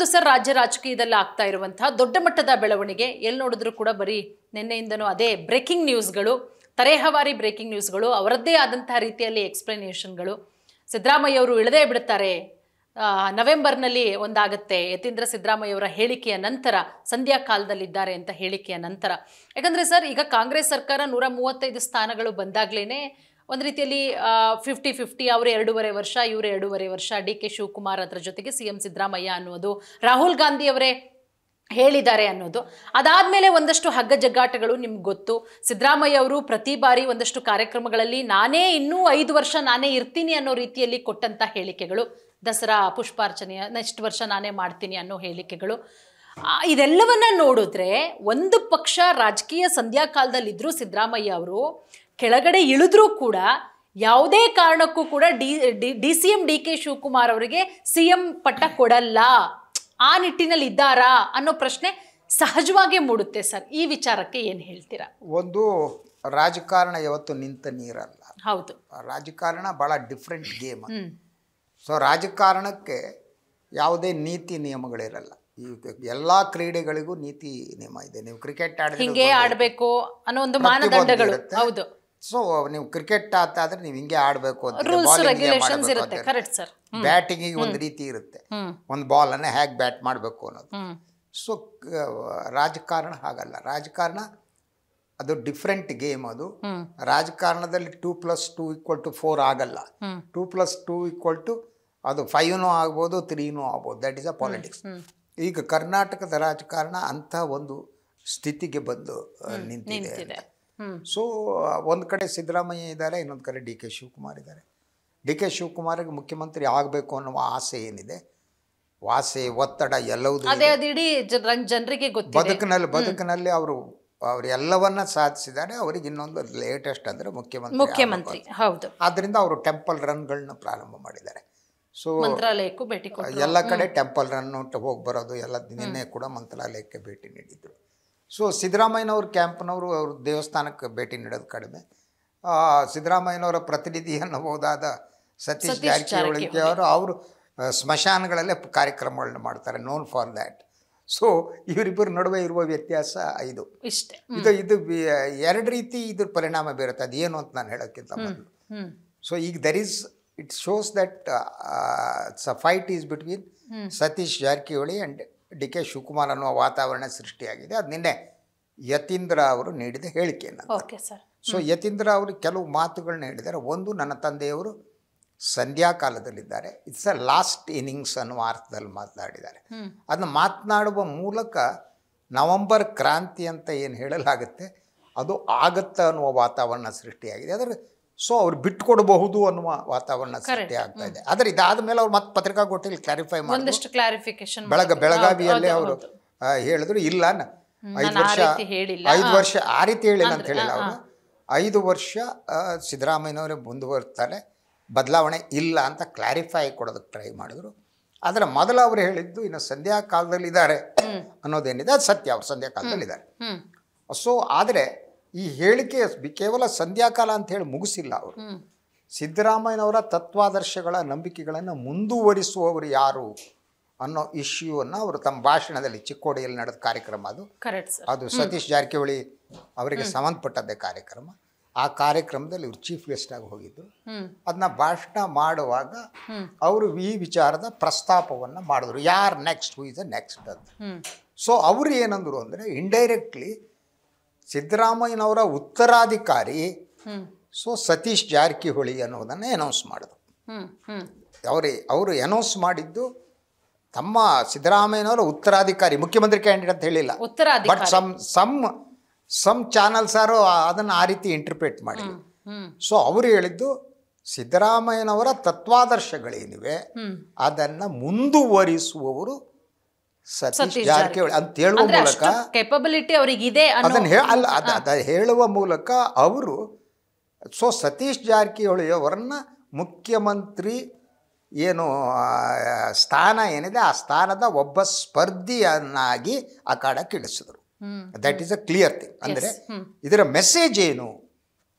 ಮತ್ತೊಂದು ಸರ್ ರಾಜ್ಯ ರಾಜಕೀಯದಲ್ಲಿ ಆಗ್ತಾ ಇರುವಂತಹ ದೊಡ್ಡ ಮಟ್ಟದ ಬೆಳವಣಿಗೆ ಎಲ್ಲಿ ನೋಡಿದ್ರು ಕೂಡ ಬರೀ ನಿನ್ನೆಯಿಂದನೂ ಅದೇ ಬ್ರೇಕಿಂಗ್ ನ್ಯೂಸ್ಗಳು, ತರೇಹವಾರಿ ಬ್ರೇಕಿಂಗ್ ನ್ಯೂಸ್ಗಳು, ಅವರದ್ದೇ ಆದಂತಹ ರೀತಿಯಲ್ಲಿ ಎಕ್ಸ್ಪ್ಲನೇಷನ್ಗಳು. ಸಿದ್ದರಾಮಯ್ಯ ಅವರು ಇಳದೇ ಬಿಡ್ತಾರೆ, ನವೆಂಬರ್ನಲ್ಲಿ ಒಂದಾಗುತ್ತೆ, ಯತೀಂದ್ರ ಸಿದ್ದರಾಮಯ್ಯವರ ಹೇಳಿಕೆಯ ನಂತರ, ಸಂಧ್ಯಾ ಕಾಲದಲ್ಲಿದ್ದಾರೆ ಅಂತ ಹೇಳಿಕೆಯ ನಂತರ. ಯಾಕಂದರೆ ಸರ್ ಈಗ ಕಾಂಗ್ರೆಸ್ ಸರ್ಕಾರ 135 ಸ್ಥಾನಗಳು ಬಂದಾಗ್ಲೇ ಒಂದು ರೀತಿಯಲ್ಲಿ 50-50, ಅವರು 2.5 ವರ್ಷ, ಇವರು 2.5 ವರ್ಷ, ಡಿ ಕೆ ಶಿವಕುಮಾರ್ ಅದರ ಜೊತೆಗೆ ಸಿ ಎಂ ಸಿದ್ದರಾಮಯ್ಯ ಅನ್ನೋದು, ರಾಹುಲ್ ಗಾಂಧಿ ಅವರೇ ಹೇಳಿದ್ದಾರೆ ಅನ್ನೋದು. ಅದಾದಮೇಲೆ ಒಂದಷ್ಟು ಹಗ್ಗ ಜಗ್ಗಾಟಗಳು ನಿಮ್ಗೆ ಗೊತ್ತು. ಸಿದ್ದರಾಮಯ್ಯ ಅವರು ಪ್ರತಿ ಬಾರಿ ಒಂದಷ್ಟು ಕಾರ್ಯಕ್ರಮಗಳಲ್ಲಿ ನಾನೇ ಇನ್ನೂ 5 ವರ್ಷ ನಾನೇ ಇರ್ತೀನಿ ಅನ್ನೋ ರೀತಿಯಲ್ಲಿ ಕೊಟ್ಟಂಥ ಹೇಳಿಕೆಗಳು, ದಸರಾ ಪುಷ್ಪಾರ್ಚನೆಯ ನೆಕ್ಸ್ಟ್ ವರ್ಷ ನಾನೇ ಮಾಡ್ತೀನಿ ಅನ್ನೋ ಹೇಳಿಕೆಗಳು, ಇದೆಲ್ಲವನ್ನ ನೋಡಿದ್ರೆ ಒಂದು ಪಕ್ಷ ರಾಜಕೀಯ ಸಂಧ್ಯಾ ಕಾಲದಲ್ಲಿದ್ದರೂ ಸಿದ್ದರಾಮಯ್ಯ ಅವರು ಕೆಳಗಡೆ ಇಳಿದ್ರೂ ಕೂಡ ಯಾವುದೇ ಕಾರಣಕ್ಕೂ ಕೂಡ D C M D K Shivakumar ಅವರಿಗೆ ಸಿ ಎಂ ಪಟ್ಟ ಕೊಡಲ್ಲ, ಆ ನಿಟ್ಟಿನಲ್ಲಿ ಇದ್ದಾರಾ ಅನ್ನೋ ಪ್ರಶ್ನೆ ಸಹಜವಾಗಿ ಮೂಡುತ್ತೆ ಸರ್. ಈ ವಿಚಾರಕ್ಕೆ ಏನು ಹೇಳ್ತೀರಾ? ಒಂದು ರಾಜಕಾರಣ ಯಾವತ್ತು ನಿಂತ ನೀರಲ್ಲ. ಹೌದು, ರಾಜಕಾರಣ ಭಾಳ ಡಿಫ್ರೆಂಟ್ ಗೇಮ್. ಸೊ ರಾಜಕಾರಣಕ್ಕೆ ಯಾವುದೇ ನೀತಿ ನಿಯಮಗಳಿರಲ್ಲ. ಈ ಎಲ್ಲ ಕ್ರೀಡೆಗಳಿಗೂ ನೀತಿ ನಿಯಮ ಇದೆ. ನೀವು ಕ್ರಿಕೆಟ್ ಹಿಂಗೆ ಆಡಬೇಕು ಅನ್ನೋ ಒಂದು ಮಾನದಂಡಗಳು. ಹೌದು. ಸೊ ನೀವು ಕ್ರಿಕೆಟ್ ಆದ್ರೆ ನೀವು ಹಿಂಗೆ ಆಡಬೇಕು ಅಂತ, ಬ್ಯಾಟಿಂಗಿಗೆ ಒಂದು ರೀತಿ ಇರುತ್ತೆ, ಒಂದು ಬಾಲನ್ನು ಹೇಗೆ ಬ್ಯಾಟ್ ಮಾಡಬೇಕು ಅನ್ನೋದು. ಸೊ ರಾಜಕಾರಣ ಹಾಗಲ್ಲ. ರಾಜಕಾರಣ ಅದು ಡಿಫ್ರೆಂಟ್ ಗೇಮ್. ಅದು ರಾಜಕಾರಣದಲ್ಲಿ 2+2 = 4 ಆಗಲ್ಲ. 2+2 ಅದು 5 ಆಗ್ಬೋದು, 3 ಆಗ್ಬೋದು. That is a politics. ಈಗ ಕರ್ನಾಟಕದ ರಾಜಕಾರಣ ಅಂಥ ಒಂದು ಸ್ಥಿತಿಗೆ ಬಂದು ನಿಂತಿದೆ. ಸೊ ಒಂದು ಕಡೆ ಸಿದ್ದರಾಮಯ್ಯ ಇದ್ದಾರೆ, ಇನ್ನೊಂದು ಕಡೆ ಡಿ ಕೆ ಶಿವಕುಮಾರ್ ಇದ್ದಾರೆ. ಡಿ ಕೆ ಶಿವಕುಮಾರ್ಗೆ ಮುಖ್ಯಮಂತ್ರಿ ಆಗಬೇಕು ಅನ್ನುವ ಆಸೆ ಏನಿದೆ, ಆಸೆ, ಒತ್ತಡ ಎಲ್ಲವೂ ಜನರಿಗೆ ಗೊತ್ತಿದೆ. ಬದುಕಿನಲ್ಲಿ ಅವರು ಎಲ್ಲವನ್ನ ಸಾಧಿಸಿದ್ದಾರೆ. ಅವರಿಗೆ ಇನ್ನೊಂದು ಲೇಟೆಸ್ಟ್ ಅಂದರೆ ಮುಖ್ಯಮಂತ್ರಿ. ಹೌದು. ಆದ್ದರಿಂದ ಅವರು ಟೆಂಪಲ್ ರನ್ಗಳನ್ನ ಪ್ರಾರಂಭ ಮಾಡಿದ್ದಾರೆ. ಸೊ ಮಂತ್ರಾಲಯಕ್ಕೂ ಭೇಟಿ ಕೊಟ್ಟರು. ಎಲ್ಲ ಕಡೆ ಟೆಂಪಲ್ ರನ್ ಹೋಗಿ ಬರೋದು ಎಲ್ಲ. ನಿನ್ನೆ ಕೂಡ ಮಂತ್ರಾಲಯಕ್ಕೆ ಭೇಟಿ ನೀಡಿದ್ರು. ಸೊ ಸಿದ್ದರಾಮಯ್ಯನವ್ರ ಕ್ಯಾಂಪ್ನವರು ಅವರು ದೇವಸ್ಥಾನಕ್ಕೆ ಭೇಟಿ ನೀಡೋದು ಕಡಿಮೆ. ಸಿದ್ದರಾಮಯ್ಯನವರ ಪ್ರತಿನಿಧಿ ಅನ್ನಬಹುದಾದ ಸತೀಶ್ ಜಾರಕಿಹೊಳಿ ಅವರು ಸ್ಮಶಾನಗಳಲ್ಲೇ ಕಾರ್ಯಕ್ರಮಗಳನ್ನ ಮಾಡ್ತಾರೆ, ನೋನ್ ಫಾರ್ ದ್ಯಾಟ್. ಸೊ ಇವರಿಬ್ಬರ ನಡುವೆ ಇರುವ ವ್ಯತ್ಯಾಸ ಇದು. ಎರಡು ರೀತಿ ಇದ್ರ ಪರಿಣಾಮ ಬೀರುತ್ತೆ. ಅದೇನು ಅಂತ ನಾನು ಹೇಳೋಕ್ಕಿಂತ ಮೊದಲು, ಸೊ ಈಗ it shows that a fight is between Satish Jarkiholi and D K Shivakumar ಅನ್ನುವ ವಾತಾವರಣ ಸೃಷ್ಟಿಯಾಗಿದೆ. ಅದು ನಿನ್ನೆ ಯತೀಂದ್ರ ಅವರು ನೀಡಿದ ಹೇಳಿಕೆಯನ್ನು. ಸೊ ಯತೀಂದ್ರ ಅವರು ಕೆಲವು ಮಾತುಗಳನ್ನ ಹೇಳಿದ್ದಾರೆ. ಒಂದು, ನನ್ನ ತಂದೆಯವರು ಸಂಧ್ಯಾ ಕಾಲದಲ್ಲಿದ್ದಾರೆ, ಇಟ್ಸ್ ಅ ಲಾಸ್ಟ್ ಇನ್ನಿಂಗ್ಸ್ ಅನ್ನುವ ಅರ್ಥದಲ್ಲಿ ಮಾತನಾಡಿದ್ದಾರೆ. ಅದನ್ನ ಮಾತನಾಡುವ ಮೂಲಕ ನವಂಬರ್ ಕ್ರಾಂತಿ ಅಂತ ಏನು ಹೇಳಲಾಗುತ್ತೆ ಅದು ಆಗತ್ತಾ ಅನ್ನುವ ವಾತಾವರಣ ಸೃಷ್ಟಿಯಾಗಿದೆ. ಅದರ ಸೊ ಅವ್ರು ಬಿಟ್ಟುಕೊಡಬಹುದು ಅನ್ನುವ ವಾತಾವರಣ ಸೃಷ್ಟಿ ಆಗ್ತಾ ಇದೆ. ಆದರೆ ಇದಾದ ಮೇಲೆ ಅವ್ರು ಮತ್ತೆ ಪತ್ರಿಕಾಗೋಷ್ಠಿಯಲ್ಲಿ ಕ್ಲಾರಿಫೈ ಮಾಡಿ ಬೆಳಗಾವಿಯಲ್ಲಿ ಅವರು ಹೇಳಿದ್ರು, ಇಲ್ಲ 5 ವರ್ಷ ಆ ರೀತಿ ಹೇಳಿಲ್ಲ ಅಂತ ಹೇಳಿಲ್ಲ. ಅವರು 5 ವರ್ಷ ಸಿದ್ದರಾಮಯ್ಯನವರೇ ಮುಂದುವರ್ತಾರೆ, ಬದಲಾವಣೆ ಇಲ್ಲ ಅಂತ ಕ್ಲಾರಿಫೈ ಕೊಡೋದಕ್ಕೆ ಟ್ರೈ ಮಾಡಿದ್ರು. ಆದರೆ ಮೊದಲು ಅವರು ಹೇಳಿದ್ದು ಇನ್ನು ಸಂಧ್ಯಾ ಕಾಲದಲ್ಲಿದ್ದಾರೆ ಅನ್ನೋದೇನಿದೆ ಅದು ಸತ್ಯ. ಅವರು ಸಂಧ್ಯಾ ಕಾಲದಲ್ಲಿದ್ದಾರೆ. ಸೊ ಆದರೆ ಈ ಹೇಳಿಕೆ ಕೇವಲ ಸಂಧ್ಯಾಕಾಲ ಅಂತ ಹೇಳಿ ಮುಗಿಸಿಲ್ಲ. ಅವರು ಸಿದ್ದರಾಮಯ್ಯನವರ ತತ್ವಾದರ್ಶಗಳ ನಂಬಿಕೆಗಳನ್ನು ಮುಂದುವರಿಸುವವರು ಯಾರು ಅನ್ನೋ ಇಶ್ಯೂವನ್ನು ಅವರು ತಮ್ಮ ಭಾಷಣದಲ್ಲಿ, ಚಿಕ್ಕೋಡಿಯಲ್ಲಿ ನಡೆದ ಕಾರ್ಯಕ್ರಮ ಅದು ಸತೀಶ್ ಜಾರಕಿಹೊಳಿ ಅವರಿಗೆ ಸಂಬಂಧಪಟ್ಟದ್ದೇ ಕಾರ್ಯಕ್ರಮ. ಆ ಕಾರ್ಯಕ್ರಮದಲ್ಲಿ ಇವರು ಚೀಫ್ ಗೆಸ್ಟ್ ಆಗಿ ಹೋಗಿದ್ದು. ಅದನ್ನ ಭಾಷಣ ಮಾಡುವಾಗ ಅವರು ಈ ವಿಚಾರದ ಪ್ರಸ್ತಾಪವನ್ನು ಮಾಡಿದ್ರು, ಯಾರು next, who is the next ಅಂತ. ಸೊ ಅವರು ಏನಂದ್ರು ಅಂದರೆ, ಇಂಡೈರೆಕ್ಟ್ಲಿ ಸಿದ್ದರಾಮಯ್ಯನವರ ಉತ್ತರಾಧಿಕಾರಿ ಸೊ ಸತೀಶ್ ಜಾರಕಿಹೊಳಿ ಅನ್ನೋದನ್ನು ಅನೌನ್ಸ್ ಮಾಡಿದ್ರು. ಅವರು ಅನೌನ್ಸ್ ಮಾಡಿದ್ದು ತಮ್ಮ ಸಿದ್ದರಾಮಯ್ಯನವರ ಉತ್ತರಾಧಿಕಾರಿ, ಮುಖ್ಯಮಂತ್ರಿ ಕ್ಯಾಂಡಿಡೇಟ್ ಅಂತ ಹೇಳಿಲ್ಲ. ಬಟ್ ಸಮ್ ಚಾನಲ್ಸ್ ಆರು ಅದನ್ನು ಆ ರೀತಿ ಇಂಟರ್ಪ್ರೇಟ್ ಮಾಡಿ. ಸೊ ಅವರು ಹೇಳಿದ್ದು ಸಿದ್ದರಾಮಯ್ಯನವರ ತತ್ವಾದರ್ಶಗಳೇನಿವೆ ಅದನ್ನು ಮುಂದುವರಿಸುವವರು ಸತೀಶ್ ಜಾರಕಿಹೊಳಿ ಅಂತ ಹೇಳುವ ಮೂಲಕ, ಕೆಪಬಿಲಿಟಿ ಅವರಿಗಿದೆ ಅದನ್ನು ಹೇಳುವ ಮೂಲಕ ಅವರು ಸೊ ಸತೀಶ್ ಜಾರಕಿಹೊಳಿ ಅವರನ್ನ ಮುಖ್ಯಮಂತ್ರಿ ಏನು ಸ್ಥಾನ ಏನಿದೆ ಆ ಸ್ಥಾನದ ಒಬ್ಬ ಸ್ಪರ್ಧಿಯನ್ನಾಗಿ ಅಖಾಡಕ್ಕೆ ಇಳಿಸಿದ್ರು. That is a clear thing. ಅಂದರೆ ಇದರ ಮೆಸೇಜ್ ಏನು?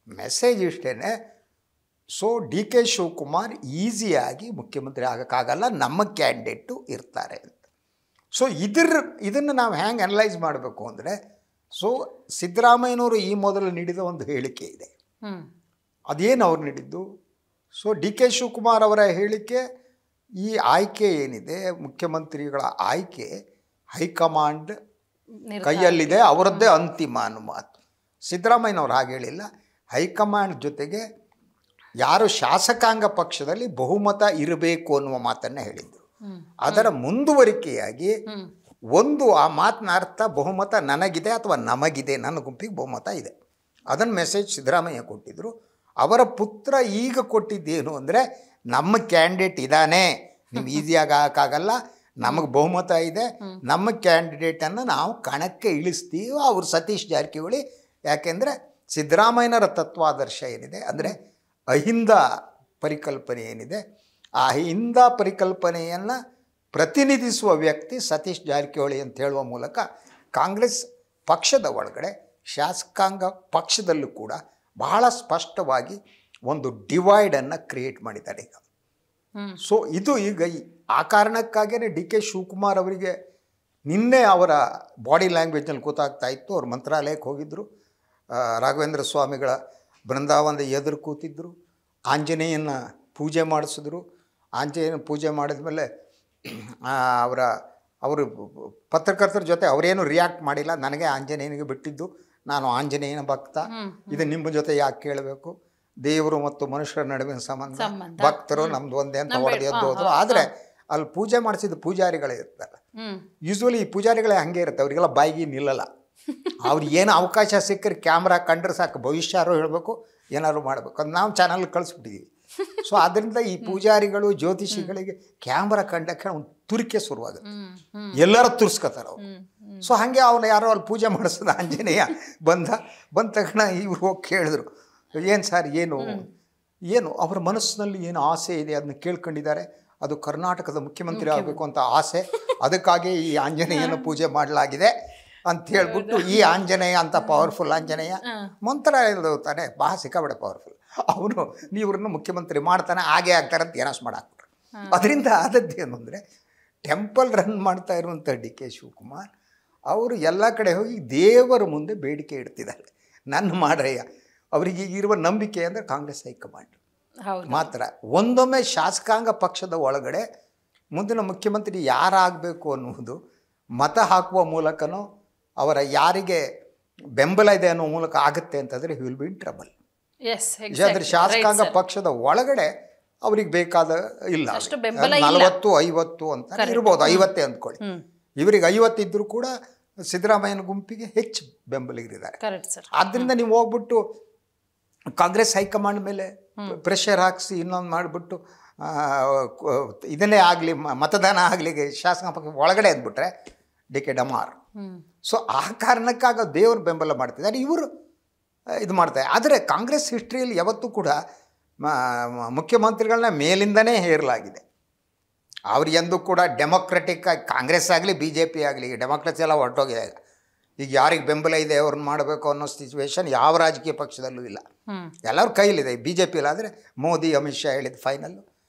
ಮೆಸೇಜ್ ಇಷ್ಟೇನೆ, ಸೊ ಡಿ ಕೆ ಶಿವಕುಮಾರ್ ಈಸಿಯಾಗಿ ಮುಖ್ಯಮಂತ್ರಿ ಆಗೋಕ್ಕಾಗಲ್ಲ, ನಮ್ಮ ಕ್ಯಾಂಡಿಡೇಟು ಇರ್ತಾರೆ ಅಂತ. ಸೊ ಇದನ್ನು ನಾವು ಹ್ಯಾಂಗೆ ಅನಲೈಸ್ ಮಾಡಬೇಕು ಅಂದರೆ, ಸೊ ಸಿದ್ದರಾಮಯ್ಯನವರು ಈ ಮೊದಲು ನೀಡಿದ ಒಂದು ಹೇಳಿಕೆ ಇದೆ. ಅದೇನು ಅವ್ರು ನೀಡಿದ್ದು? ಸೊ ಡಿ ಕೆ ಶಿವಕುಮಾರ್ ಅವರ ಹೇಳಿಕೆ, ಈ ಆಯ್ಕೆ ಏನಿದೆ ಮುಖ್ಯಮಂತ್ರಿಗಳ ಆಯ್ಕೆ ಹೈಕಮಾಂಡ್ ಕೈಯಲ್ಲಿದೆ, ಅವರದ್ದೇ ಅಂತಿಮ ಅನುಮತಿ. ಸಿದ್ದರಾಮಯ್ಯನವ್ರು ಹಾಗೆ ಹೇಳಿಲ್ಲ. ಹೈಕಮಾಂಡ್ ಜೊತೆಗೆ ಯಾರು ಶಾಸಕಾಂಗ ಪಕ್ಷದಲ್ಲಿ ಬಹುಮತ ಇರಬೇಕು ಅನ್ನುವ ಮಾತನ್ನು ಹೇಳಿದರು. ಅದರ ಮುಂದುವರಿಕೆಯಾಗಿ ಒಂದು ಆ ಮಾತಿನ ಅರ್ಥ ಬಹುಮತ ನನಗಿದೆ ಅಥವಾ ನಮಗಿದೆ, ನನ್ನ ಗುಂಪಿಗೆ ಬಹುಮತ ಇದೆ, ಅದನ್ನು ಮೆಸೇಜ್ ಸಿದ್ದರಾಮಯ್ಯ ಕೊಟ್ಟಿದ್ದರು. ಅವರ ಪುತ್ರ ಈಗ ಕೊಟ್ಟಿದ್ದೇನು ಅಂದರೆ, ನಮ್ಮ ಕ್ಯಾಂಡಿಡೇಟ್ ಇದ್ದಾನೆ, ನೀವು ಈಸಿಯಾಗಿ ಹಾಕಾಗಲ್ಲ, ನಮಗೆ ಬಹುಮತ ಇದೆ, ನಮ್ಮ ಕ್ಯಾಂಡಿಡೇಟನ್ನು ನಾವು ಕಣಕ್ಕೆ ಇಳಿಸ್ತೀವಿ. ಅವರು ಸತೀಶ್ ಜಾರಕಿಹೊಳಿ. ಯಾಕೆಂದರೆ ಸಿದ್ದರಾಮಯ್ಯನವರ ತತ್ವಾದರ್ಶ ಏನಿದೆ ಅಂದರೆ ಅಹಿಂದ ಪರಿಕಲ್ಪನೆ ಏನಿದೆ, ಆ ಅಹಿಂದ ಪರಿಕಲ್ಪನೆಯನ್ನು ಪ್ರತಿನಿಧಿಸುವ ವ್ಯಕ್ತಿ ಸತೀಶ್ ಜಾರಕಿಹೊಳಿ ಅಂತ ಹೇಳುವ ಮೂಲಕ ಕಾಂಗ್ರೆಸ್ ಪಕ್ಷದ ಒಳಗಡೆ ಶಾಸಕಾಂಗ ಪಕ್ಷದಲ್ಲೂ ಕೂಡ ಬಹಳ ಸ್ಪಷ್ಟವಾಗಿ ಒಂದು ಡಿವೈಡನ್ನು ಕ್ರಿಯೇಟ್ ಮಾಡಿದ್ದಾರೆ ಈಗ. ಸೊ ಇದು ಈಗ ಆ ಕಾರಣಕ್ಕಾಗಿಯೇ ಡಿ ಕೆ ಶಿವಕುಮಾರ್ ಅವರಿಗೆ ನಿನ್ನೆ ಅವರ ಬಾಡಿ ಲ್ಯಾಂಗ್ವೇಜ್ನಲ್ಲಿ ಗೊತ್ತಾಗ್ತಾ ಇತ್ತು. ಅವ್ರು ಮಂತ್ರಾಲಯಕ್ಕೆ ಹೋಗಿದ್ದರು, ರಾಘವೇಂದ್ರ ಸ್ವಾಮಿಗಳ ಬೃಂದಾವನದ ಎದುರು ಕೂತಿದ್ದರು, ಆಂಜನೇಯನ ಪೂಜೆ ಮಾಡಿಸಿದ್ರು. ಆಂಜನೇಯನ ಪೂಜೆ ಮಾಡಿದ್ಮೇಲೆ ಅವರು ಪತ್ರಕರ್ತರ ಜೊತೆ ಅವರೇನು ರಿಯಾಕ್ಟ್ ಮಾಡಿಲ್ಲ. ನನಗೆ ಆಂಜನೇಯನಿಗೆ ಬಿಟ್ಟಿದ್ದು, ನಾನು ಆಂಜನೇಯನ ಭಕ್ತ, ಇದು ನಿಮ್ಮ ಜೊತೆ ಯಾಕೆ ಕೇಳಬೇಕು, ದೇವರು ಮತ್ತು ಮನುಷ್ಯರ ನಡುವಿನ ಸಂಬಂಧ, ಭಕ್ತರು ನಮ್ದು ಒಂದೇ ಅಂತ ಹೊಡೆದು ಎದ್ದು ಹೋದ್ರು. ಆದರೆ ಅಲ್ಲಿ ಪೂಜೆ ಮಾಡಿಸಿದ ಪೂಜಾರಿಗಳೇ ಇರ್ತಾರೆ. ಯೂಶ್ವಲಿ ಈ ಪೂಜಾರಿಗಳೇ ಹಾಗೆ ಇರುತ್ತೆ, ಅವರಿಗೆಲ್ಲ ಬಾಯಿಗೆ ನಿಲ್ಲಲ್ಲ. ಅವ್ರಿಗೆ ಏನು ಅವಕಾಶ ಸಿಕ್ಕರೆ ಕ್ಯಾಮ್ರಾ ಕಂಡ್ರೆ ಸಾಕು, ಭವಿಷ್ಯಾರು ಹೇಳಬೇಕು, ಏನಾದ್ರು ಮಾಡಬೇಕು, ಅದು ನಾವು ಚಾನಲ್ ಕಳಿಸ್ಬಿಟ್ಟಿದ್ದೀವಿ. ಸೊ ಅದರಿಂದ ಈ ಪೂಜಾರಿಗಳು ಜ್ಯೋತಿಷಿಗಳಿಗೆ ಕ್ಯಾಮ್ರಾ ಕಂಡಕ್ಕೆ ಒಂದು ತುರಿಕೆ ಶುರುವಾಗುತ್ತೆ, ಎಲ್ಲರೂ ತುರ್ಸ್ಕೊತಾರೆ ಅವರು. ಸೊ ಹಾಗೆ ಅವನು ಯಾರೋ ಅಲ್ಲಿ ಪೂಜೆ ಮಾಡಿಸೋದು ಆಂಜನೇಯ ಬಂದ ತಕ್ಷಣ ಇವ್ರು ಹೋಗಿ ಕೇಳಿದ್ರು, ಏನು ಸರ್ ಏನು ಅವರ ಮನಸ್ಸಿನಲ್ಲಿ ಏನು ಆಸೆ ಇದೆ ಅದನ್ನ ಕೇಳ್ಕೊಂಡಿದ್ದಾರೆ, ಅದು ಕರ್ನಾಟಕದ ಮುಖ್ಯಮಂತ್ರಿ ಆಗಬೇಕು ಅಂತ ಆಸೆ, ಅದಕ್ಕಾಗಿ ಈ ಆಂಜನೇಯನ ಪೂಜೆ ಮಾಡಲಾಗಿದೆ ಅಂತ ಹೇಳ್ಬಿಟ್ಟು, ಈ ಆಂಜನೇಯ ಅಂತ ಪವರ್ಫುಲ್ ಆಂಜನೇಯ ಮಂತ್ರಾಲಯದಲ್ಲಿ ಹೋಗ್ತಾನೆ, ಬಹಳ ಸಿಕ್ಕಾಬಡೆ ಪವರ್ಫುಲ್, ಅವನು ನೀವ್ರನ್ನು ಮುಖ್ಯಮಂತ್ರಿ ಮಾಡ್ತಾನೆ, ಹಾಗೆ ಆಗ್ತಾರೆ ಅಂತ ಏನಾಸ್ ಮಾಡಾಕ್ಬಿಟ್ರು. ಅದರಿಂದ ಆದದ್ದೇನು ಅಂದರೆ, ಟೆಂಪಲ್ ರನ್ ಮಾಡ್ತಾ ಇರುವಂಥ ಡಿ ಕೆ ಶಿವಕುಮಾರ್ ಅವರು ಎಲ್ಲ ಕಡೆ ಹೋಗಿ ದೇವರ ಮುಂದೆ ಬೇಡಿಕೆ ಇಡ್ತಿದ್ದಾರೆ, ನನ್ನ ಮಾಡ್ರಯ್ಯ. ಅವರಿಗೆ ಇರುವ ನಂಬಿಕೆ ಅಂದರೆ ಕಾಂಗ್ರೆಸ್ ಹೈಕಮಾಂಡ್ ಮಾತ್ರ. ಒಂದೊಮ್ಮೆ ಶಾಸಕಾಂಗ ಪಕ್ಷದ ಒಳಗಡೆ ಮುಂದಿನ ಮುಖ್ಯಮಂತ್ರಿ ಯಾರಾಗಬೇಕು ಅನ್ನುವುದು ಮತ ಹಾಕುವ ಮೂಲಕನೋ ಅವರ ಯಾರಿಗೆ ಬೆಂಬಲ ಇದೆ ಅನ್ನೋ ಮೂಲಕ ಆಗುತ್ತೆ ಅಂತಂದರೆ he will be in trouble. ಯಾಕಂದರೆ ಶಾಸಕಾಂಗ ಪಕ್ಷದ ಒಳಗಡೆ ಅವ್ರಿಗೆ ಬೇಕಾದ ಇಲ್ಲ, 40-50 ಅಂತ ಇರ್ಬೋದು, 50 ಅಂದ್ಕೊಳ್ಳಿ. ಇವರಿಗೆ 50 ಇದ್ದರೂ ಕೂಡ ಸಿದ್ದರಾಮಯ್ಯನ ಗುಂಪಿಗೆ ಹೆಚ್ಚು ಬೆಂಬಲಿಗರಿದ್ದಾರೆ. ಆದ್ದರಿಂದ ನೀವು ಹೋಗ್ಬಿಟ್ಟು ಕಾಂಗ್ರೆಸ್ ಹೈಕಮಾಂಡ್ ಮೇಲೆ ಪ್ರೆಷರ್ ಹಾಕಿಸಿ ಇನ್ನೊಂದು ಮಾಡಿಬಿಟ್ಟು ಇದನ್ನೇ ಆಗಲಿ ಮತದಾನ ಆಗಲಿ ಶಾಸಕ ಪಕ್ಷ ಒಳಗಡೆ ಅಂದ್ಬಿಟ್ರೆ ಡಿ ಕೆ ಡಮಾರ್. ಸೊ ಆ ಕಾರಣಕ್ಕಾಗ ದೇವರು ಬೆಂಬಲ ಮಾಡ್ತಿದ್ದಾರೆ, ಇವರು ಇದು ಮಾಡ್ತಾರೆ. ಆದರೆ ಕಾಂಗ್ರೆಸ್ ಹಿಸ್ಟ್ರಿಯಲ್ಲಿ ಯಾವತ್ತೂ ಕೂಡ ಮುಖ್ಯಮಂತ್ರಿಗಳನ್ನ ಮೇಲಿಂದನೇ ಹೇರಲಾಗಿದೆ. ಅವ್ರಿಗೆಂದು ಕೂಡ ಡೆಮೊಕ್ರೆಟಿಕ್ ಆಗಿ ಕಾಂಗ್ರೆಸ್ ಆಗಲಿ ಬಿ ಜೆ ಪಿ ಆಗಲಿ, ಡೆಮೊಕ್ರಸಿ ಎಲ್ಲ ಹೊರಟೋಗಿದೆ. ಈಗ ಯಾರಿಗೆ ಬೆಂಬಲ ಇದೆ ಅವ್ರನ್ನ ಮಾಡಬೇಕು ಅನ್ನೋ ಸಿಚುವೇಶನ್ ಯಾವ ರಾಜಕೀಯ ಪಕ್ಷದಲ್ಲೂ ಇಲ್ಲ, ಎಲ್ಲರ ಕೈಲಿದೆ. ಬಿ ಜೆ ಪಿಲಾದರೆ ಮೋದಿ ಅಮಿತ್ ಶಾ ಹೇಳಿದ್ದು ಫೈನಲ್ಲು,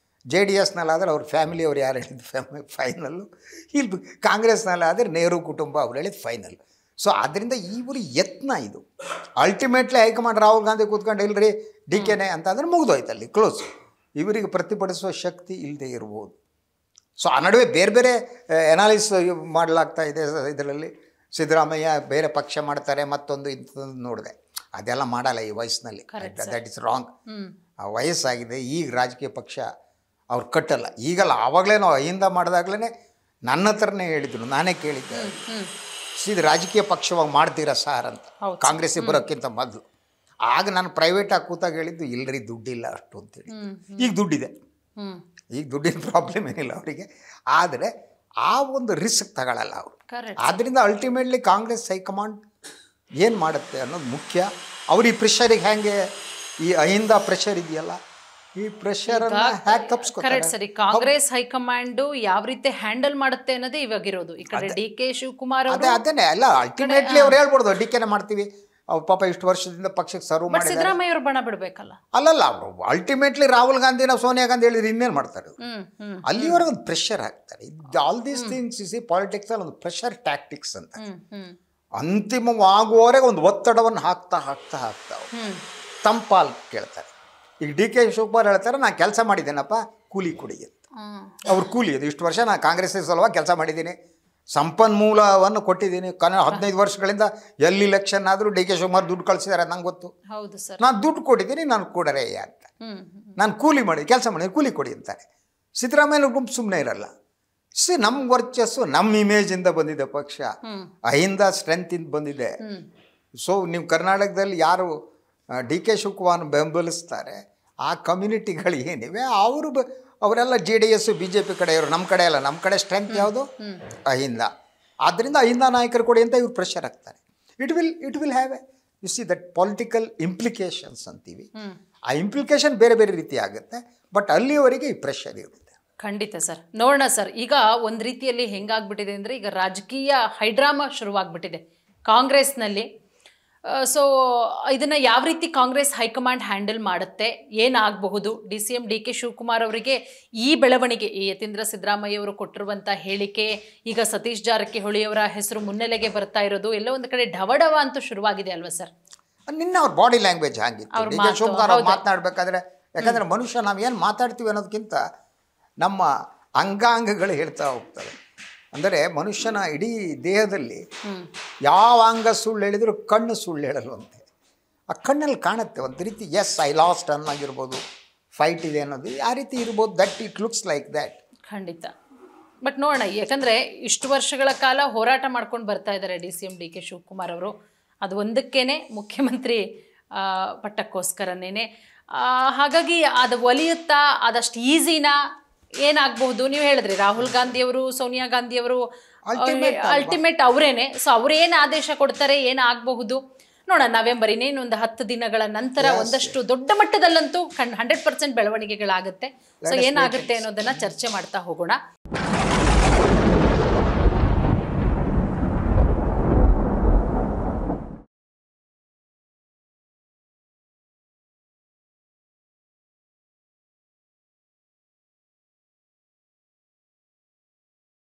ಜೆ ಡಿ ಎಸ್ನಲ್ಲಾದರೆ ಅವ್ರ ಫ್ಯಾಮಿಲಿಯವ್ರು ಯಾರು ಹೇಳಿದ್ದು ಫೈನಲ್ಲು, ಇಲ್ಲಿ ಕಾಂಗ್ರೆಸ್ನಲ್ಲಾದರೆ ನೆಹರು ಕುಟುಂಬ ಅವ್ರು ಹೇಳಿದ್ದು ಫೈನಲ್. ಸೊ ಆದ್ದರಿಂದ ಇವರು ಯತ್ನ ಇದು. ಅಲ್ಟಿಮೇಟ್ಲಿ ಹೈಕಮಾಂಡ್ ರಾಹುಲ್ ಗಾಂಧಿ ಕೂತ್ಕೊಂಡು ಇಲ್ಲರಿ ಡಿ ಕೆನೆ ಅಂತಂದರೆ ಮುಗಿದೋಯ್ತಲ್ಲಿ ಕ್ಲೋಸ್. ಇವರಿಗೆ ಪ್ರತಿಭಟಿಸುವ ಶಕ್ತಿ ಇಲ್ಲದೆ ಇರ್ಬೋದು. ಸೊ ಆ ನಡುವೆ ಬೇರೆ ಬೇರೆ ಎನಾಲಿಸ್ ಮಾಡಲಾಗ್ತಾ ಇದೆ. ಇದರಲ್ಲಿ ಸಿದ್ದರಾಮಯ್ಯ ಬೇರೆ ಪಕ್ಷ ಮಾಡ್ತಾರೆ, ಮತ್ತೊಂದು ಇಂಥದ್ದು ನೋಡಿದೆ, ಅದೆಲ್ಲ ಮಾಡಲ್ಲ ಈ ವಯಸ್ಸಿನಲ್ಲಿ. That is wrong. ವಯಸ್ಸಾಗಿದೆ, ಈಗ ರಾಜಕೀಯ ಪಕ್ಷ ಅವ್ರು ಕಟ್ಟಲ್ಲ. ಈಗಲ್ಲ, ಆವಾಗಲೇ ನಾವು ಅಹಿಂದ ಮಾಡಿದಾಗಲೇ ನನ್ನ ಹತ್ರನೇ ಹೇಳಿದ್ರು, ನಾನೇ ಕೇಳಿದ್ದೆ, ಇದು ರಾಜಕೀಯ ಪಕ್ಷವಾಗಿ ಮಾಡ್ತೀರಾ ಸಾರ್ ಅಂತ, ಕಾಂಗ್ರೆಸ್ಸಿಗೆ ಬರೋಕ್ಕಿಂತ ಮೊದಲು. ಆಗ ನಾನು ಪ್ರೈವೇಟಾಗಿ ಕೂತಾಗ ಹೇಳಿದ್ದು, ಇಲ್ಲರಿ ದುಡ್ಡಿಲ್ಲ ಅಷ್ಟು ಅಂತೇಳಿ. ಈಗ ದುಡ್ಡಿದೆ, ಈಗ ದುಡ್ಡಿನ ಪ್ರಾಬ್ಲಮ್ ಏನಿಲ್ಲ ಅವರಿಗೆ. ಆದರೆ ಆ ಒಂದು ರಿಸ್ಕ್ ತಗೊಳ್ಳಲ್ಲ ಅವರು. ಆದ್ದರಿಂದ ಅಲ್ಟಿಮೇಟ್ಲಿ ಕಾಂಗ್ರೆಸ್ ಹೈಕಮಾಂಡ್ ಏನು ಮಾಡುತ್ತೆ ಅನ್ನೋದು ಮುಖ್ಯ. ಅವ್ರು ಈ ಪ್ರೆಷರಿಗೆ ಹೇಗೆ ಈ ಅಹಿಂದ ಪ್ರೆಷರ್ ಇದೆಯಲ್ಲ, ಈ ಪ್ರೆಷರನ್ನು ಹ್ಯಾಕ್ ತಪ್ಪಿಸ್ಕೊತಾರೆ. ಸರಿ, ಕಾಂಗ್ರೆಸ್ ಹೈಕಮಾಂಡು ಯಾವ ರೀತಿ ಹ್ಯಾಂಡಲ್ ಮಾಡುತ್ತೆ ಅನ್ನೋದೇ ಇವಾಗಿರೋದು. ಈ ಕಡೆ ಡಿ ಕೆ ಶಿವಕುಮಾರ್ ಅದನ್ನೇ ಅಲ್ಲ, ಅಲ್ಟಿಮೇಟ್ಲಿ ಅವ್ರು ಹೇಳ್ಬೋದು ಡಿ ಕೆನೇ ಮಾಡ್ತೀವಿ, ಅವ್ರು ಪಾಪ ಇಷ್ಟು ವರ್ಷದಿಂದ ಪಕ್ಷಕ್ಕೆ ಸರ್ವ್ ಬಟ್ ಮಾಡಿದ್ದಾರೆ. ಸಿದ್ದರಾಮಯ್ಯ ಅವರು ಬಣ ಬಿಡಬೇಕಲ್ಲ. ಅಲ್ಲಲ್ಲ, ಅವರು ಅಲ್ಟಿಮೇಟ್ಲಿ ರಾಹುಲ್ ಗಾಂಧಿ ನಾವು ಸೋನಿಯಾ ಗಾಂಧಿ ಹೇಳಿದ್ರೆ ಇನ್ನೇನು ಮಾಡ್ತಾರೆ? ಅಲ್ಲಿವರೆಗೆ ಒಂದು ಪ್ರೆಷರ್ ಹಾಕ್ತಾರೆ. ಆಲ್ ದೀಸ್ ಥಿಂಗ್ಸ್ ಇಸ್ ಪಾಲಿಟಿಕ್ಸಲ್ಲಿ ಒಂದು ಪ್ರೆಷರ್ ಟ್ಯಾಕ್ಟಿಕ್ಸ್ ಅಂತ. ಅಂತಿಮವಾಗುವವರೆಗೆ ಒಂದು ಒತ್ತಡವನ್ನು ಹಾಕ್ತಾ ಹಾಕ್ತಾ ಹಾಕ್ತಾ ತಂಪಾಲ್ ಕೇಳ್ತಾರೆ. ಈಗ DK ಶಿವಕುಮಾರ್ ಹೇಳ್ತಾರೆ, ನಾನು ಕೆಲಸ ಮಾಡಿದ್ದೇನಪ್ಪ, ಕೂಲಿ ಕೊಡಿ ಅಂತ. ಅವ್ರ ಕೂಲಿ ಅದು. ಇಷ್ಟು ವರ್ಷ ನಾನು ಕಾಂಗ್ರೆಸ್ ಸಲುವಾಗಿ ಕೆಲಸ ಮಾಡಿದ್ದೀನಿ, ಸಂಪನ್ಮೂಲವನ್ನು ಕೊಟ್ಟಿದ್ದೀನಿ. 15 ವರ್ಷಗಳಿಂದ ಎಲ್ಲಿ ಇಲೆಕ್ಷನ್ ಆದರೂ DK ಶಿವಕುಮಾರ್ ದುಡ್ಡು ಕಳಿಸಿದ್ದಾರೆ, ನಂಗೆ ಗೊತ್ತು. ಹೌದು ಸರ್. ನಾನು ದುಡ್ಡು ಕೊಟ್ಟಿದ್ದೀನಿ, ನಾನು ಕೊಡರೇ ಅಂತ. ನಾನು ಕೂಲಿ ಮಾಡಿ ಕೆಲಸ ಮಾಡಿ ಕೂಲಿ ಕೊಡಿ ಅಂತಾರೆ. ಸಿದ್ದರಾಮಯ್ಯ ಗುಂಪು ಸುಮ್ಮನೆ ಇರಲ್ಲ. ನಮ್ಮ ವರ್ಚಸ್ಸು ನಮ್ಮ ಇಮೇಜಿಂದ ಬಂದಿದೆ ಪಕ್ಷ, ಅಹಿಂದ ಸ್ಟ್ರೆಂತಿಂದ ಬಂದಿದೆ. ಸೊ ನೀವು ಕರ್ನಾಟಕದಲ್ಲಿ ಯಾರು DK ಶಿವಕುಮಾರ್ ಬೆಂಬಲಿಸ್ತಾರೆ ಆ ಕಮ್ಯುನಿಟಿಗಳು ಏನಿವೆ ಅವರೆಲ್ಲ JDS BJP ಕಡೆಯವರು. ನಮ್ಮ ಕಡೆ ಅಲ್ಲ, ನಮ್ಮ ಕಡೆ ಸ್ಟ್ರೆಂತ್ ಯಾವುದು? ಅಹಿಂದ. ಆದ್ದರಿಂದ ಅಹಿಂದ ನಾಯಕರು ಕೊಡಿ ಅಂತ ಇವ್ರು ಪ್ರೆಷರ್ ಹಾಕ್ತಾರೆ. It will have U see that political implications ಅಂತೀವಿ. ಆ ಇಂಪ್ಲಿಕೇಶನ್ ಬೇರೆ ಬೇರೆ ರೀತಿ ಆಗುತ್ತೆ. ಬಟ್ ಅಲ್ಲಿಯವರೆಗೆ ಈ ಪ್ರೆಷರ್ ಇರುತ್ತೆ. ಖಂಡಿತ ಸರ್. ನೋಡೋಣ ಸರ್, ಈಗ ಒಂದು ರೀತಿಯಲ್ಲಿ ಹೆಂಗಾಗ್ಬಿಟ್ಟಿದೆ ಅಂದರೆ, ಈಗ ರಾಜಕೀಯ ಹೈಡ್ರಾಮಾ ಶುರುವಾಗ್ಬಿಟ್ಟಿದೆ ಕಾಂಗ್ರೆಸ್ನಲ್ಲಿ. ಸೊ ಇದನ್ನು ಯಾವ ರೀತಿ ಕಾಂಗ್ರೆಸ್ ಹೈಕಮಾಂಡ್ ಹ್ಯಾಂಡಲ್ ಮಾಡುತ್ತೆ, ಏನಾಗಬಹುದು? CM DK ಶಿವಕುಮಾರ್ ಅವರಿಗೆ ಈ ಬೆಳವಣಿಗೆ, ಈ ಯತೀಂದ್ರ ಸಿದ್ದರಾಮಯ್ಯ ಅವರು ಕೊಟ್ಟಿರುವಂಥ ಹೇಳಿಕೆ, ಈಗ ಸತೀಶ್ ಜಾರಕಿಹೊಳಿ ಅವರ ಹೆಸರು ಮುನ್ನೆಲೆಗೆ ಬರ್ತಾ ಇರೋದು, ಎಲ್ಲ ಒಂದು ಕಡೆ ಢವಢವ ಅಂತೂ ಶುರುವಾಗಿದೆ ಅಲ್ವಾ ಸರ್? ನಿನ್ನ ಅವ್ರ ಬಾಡಿ ಲ್ಯಾಂಗ್ವೇಜ್ ಹಾಗಿತ್ತು. DK ಶಿವಕುಮಾರ್ ಅವ್ರು ಮಾತನಾಡಬೇಕಾದ್ರೆ, ಯಾಕಂದರೆ ಮನುಷ್ಯ ನಾವೇನು ಮಾತಾಡ್ತೀವಿ ಅನ್ನೋದಕ್ಕಿಂತ ನಮ್ಮ ಅಂಗಾಂಗಗಳು ಹೇಳ್ತಾ ಹೋಗ್ತವೆ. ಅಂದರೆ ಮನುಷ್ಯನ ಇಡೀ ದೇಹದಲ್ಲಿ ಯಾವ ಅಂಗ ಸುಳ್ಳು ಹೇಳಿದರೂ ಕಣ್ಣು ಸುಳ್ಳು ಹೇಳಲ್ವಂತೆ. ಆ ಕಣ್ಣಲ್ಲಿ ಕಾಣುತ್ತೆ ಒಂದು ರೀತಿ, ಎಸ್ ಐ ಲಾಸ್ಟ್ ಅನ್ನೋಗಿರ್ಬೋದು, ಫೈಟ್ ಇದೆ ಅನ್ನೋದು ಆ ರೀತಿ ಇರ್ಬೋದು. That it looks like that. ಖಂಡಿತ. ಬಟ್ ನೋಡೋಣ, ಯಾಕಂದರೆ ಇಷ್ಟು ವರ್ಷಗಳ ಕಾಲ ಹೋರಾಟ ಮಾಡ್ಕೊಂಡು ಬರ್ತಾ ಇದ್ದಾರೆ CM DK ಶಿವಕುಮಾರ್ ಅವರು. ಅದು ಒಂದಕ್ಕೇನೆ ಮುಖ್ಯಮಂತ್ರಿ ಪಟ್ಟಕ್ಕೋಸ್ಕರನೇ. ಹಾಗಾಗಿ ಅದು ಒಲಿಯುತ್ತಾ, ಅದಷ್ಟು ಈಸಿನಾ, ಏನಾಗಬಹುದು? ನೀವು ಹೇಳಿದ್ರಿ ರಾಹುಲ್ ಗಾಂಧಿಯವರು, ಸೋನಿಯಾ ಗಾಂಧಿಯವರು ಅಲ್ಟಿಮೇಟ್ ಅವರೇನೆ. ಸೊ ಅವ್ರೇನು ಆದೇಶ ಕೊಡ್ತಾರೆ, ಏನಾಗಬಹುದು ನೋಡೋಣ. ನವೆಂಬರ್ ಇನ್ನೇನೊಂದು 10 ದಿನಗಳ ನಂತರ ಒಂದಷ್ಟು ದೊಡ್ಡ ಮಟ್ಟದಲ್ಲಂತೂ 100% ಬೆಳವಣಿಗೆಗಳಾಗುತ್ತೆ. ಸೊ ಏನಾಗುತ್ತೆ ಅನ್ನೋದನ್ನ ಚರ್ಚೆ ಮಾಡ್ತಾ ಹೋಗೋಣ.